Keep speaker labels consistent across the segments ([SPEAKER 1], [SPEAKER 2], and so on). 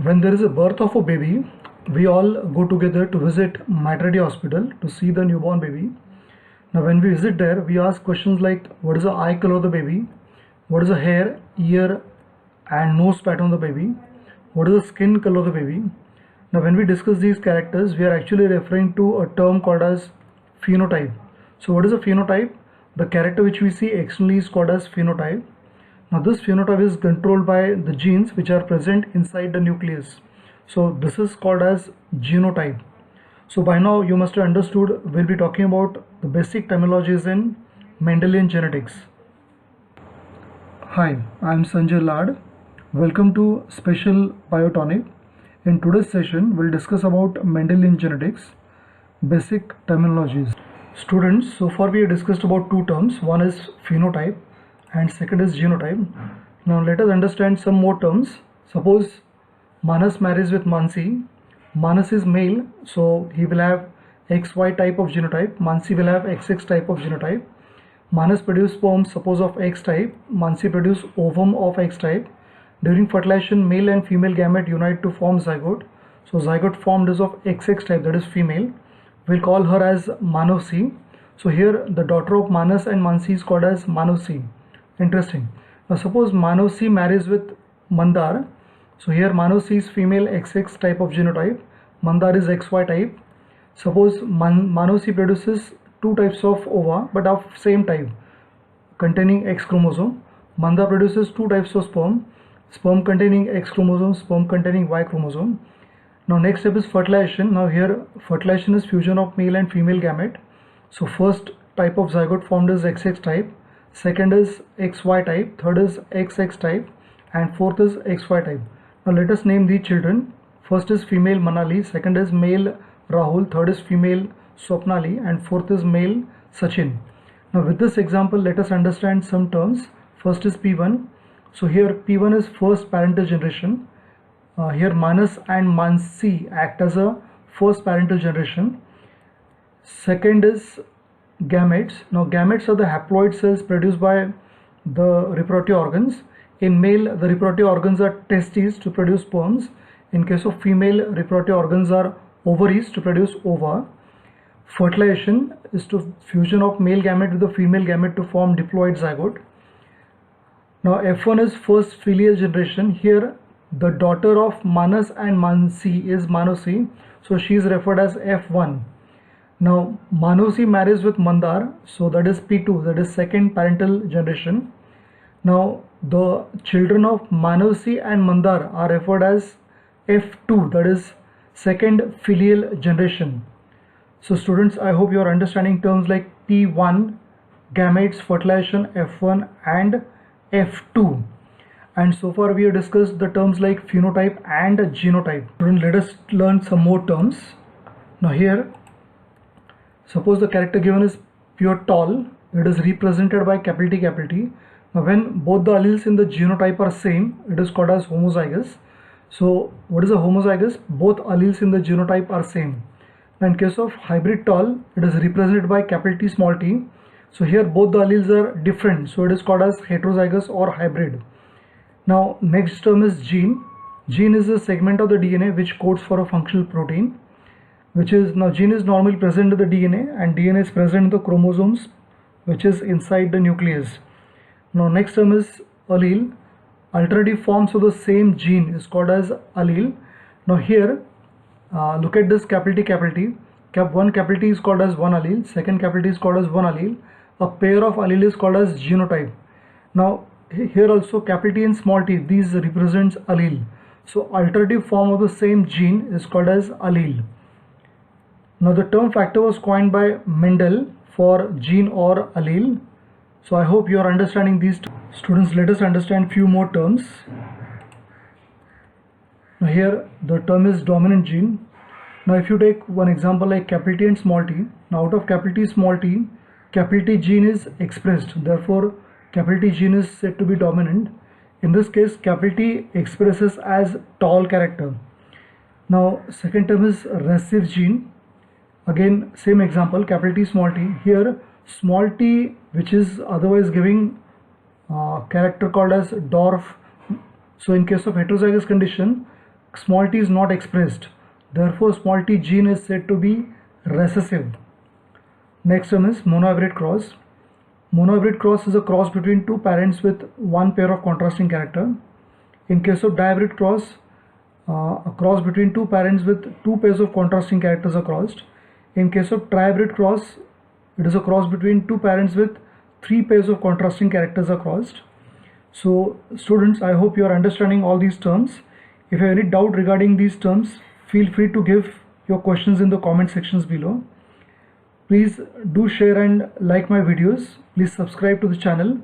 [SPEAKER 1] When there is a birth of a baby, we all go together to visit maternity hospital to see the newborn baby. Now when we visit there, we ask questions like what is the eye color of the baby, what is the hair, ear and nose pattern of the baby, what is the skin color of the baby. Now when we discuss these characters, we are actually referring to a term called as phenotype. So what is a phenotype? The character which we see externally is called as phenotype. Now this phenotype is controlled by the genes which are present inside the nucleus. So this is called as genotype. So by now you must have understood we'll be talking about the basic terminologies in Mendelian genetics. Hi, I am Sanjay Lad. Welcome to Special Biotonic. In today's session we'll discuss about Mendelian genetics, basic terminologies. Students, so far we have discussed about two terms. One is phenotype and second is genotype. Now let us understand some more terms. Suppose Manas marries with Mansi. Manas is male, so he will have XY type of genotype. Mansi will have XX type of genotype. Manas produce sperm, suppose of X type. Mansi produce ovum of X type. During fertilization, male and female gamete unite to form zygote. So zygote formed is of XX type, that is female. We'll call her as Manosi. So here the daughter of Manas and Mansi is called as Manosi. Interesting. Now suppose Manosi marries with Mandar. So here Manosi is female XX type of genotype. Mandar is XY type. Suppose Manosi produces two types of ova but of same type containing X chromosome. Mandar produces two types of sperm. Sperm containing X chromosome, sperm containing Y chromosome. Now next step is fertilization. Now here fertilization is fusion of male and female gamete. So first type of zygote formed is XX type. Second is XY type, third is XX type and fourth is XY type. Now let us name these children. First is female Manali, second is male Rahul, third is female Swapnali and fourth is male Sachin. Now with this example let us understand some terms. First is P1. So here P1 is first parental generation. Here Manas and Mansi act as a first parental generation. Second is gametes. Now gametes are the haploid cells produced by the reproductive organs. In male the reproductive organs are testes to produce sperms. In case of female, reproductive organs are ovaries to produce ova. Fertilization is to fusion of male gamete with the female gamete to form diploid zygote. Now F1 is first filial generation. Here the daughter of Manas and Mansi is Manosi, so she is referred as F1. Now Manosi marries with Mandar, so that is P2, that is second parental generation. Now the children of Manosi and Mandar are referred as F2, that is second filial generation. So students, I hope you are understanding terms like P1, gametes, fertilization, F1 and F2. And so far we have discussed the terms like phenotype and genotype. Students, let us learn some more terms. Now here, suppose the character given is pure tall, it is represented by capital T, capital T. Now when both the alleles in the genotype are same, it is called as homozygous. So what is a homozygous? Both alleles in the genotype are same. Now in case of hybrid tall, it is represented by capital T, small t. So here both the alleles are different, so it is called as heterozygous or hybrid. Now next term is gene. Gene is a segment of the DNA which codes for a functional protein, which is, now gene is normally present in the DNA and DNA is present in the chromosomes which is inside the nucleus. Now next term is allele. Alternative forms of the same gene is called as allele. Now here look at this capital T, capital T. One capital T is called as one allele, second capital T is called as one allele. A pair of allele is called as genotype. Now here also capital T and small t, these represents allele. So alternative form of the same gene is called as allele. Now the term factor was coined by Mendel for gene or allele. So I hope you are understanding these. Students, let us understand few more terms. Now here the term is dominant gene. Now if you take one example like capital T and small t, now out of capital T, small t, capital T gene is expressed, therefore capital T gene is said to be dominant. In this case capital T expresses as tall character. Now second term is recessive gene. Again same example, capital T, small t. Here small t, which is otherwise giving character called as dwarf. So in case of heterozygous condition, small t is not expressed. Therefore, small t gene is said to be recessive. Next term is monohybrid cross. Monohybrid cross is a cross between two parents with one pair of contrasting character. In case of dihybrid cross, a cross between two parents with two pairs of contrasting characters are crossed. In case of trihybrid cross, it is a cross between two parents with three pairs of contrasting characters are crossed. So students, I hope you are understanding all these terms. If you have any doubt regarding these terms, feel free to give your questions in the comment sections below. Please do share and like my videos. Please subscribe to the channel,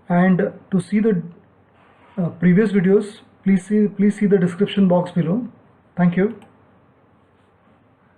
[SPEAKER 1] and to see the previous videos, please see the description box below. Thank you.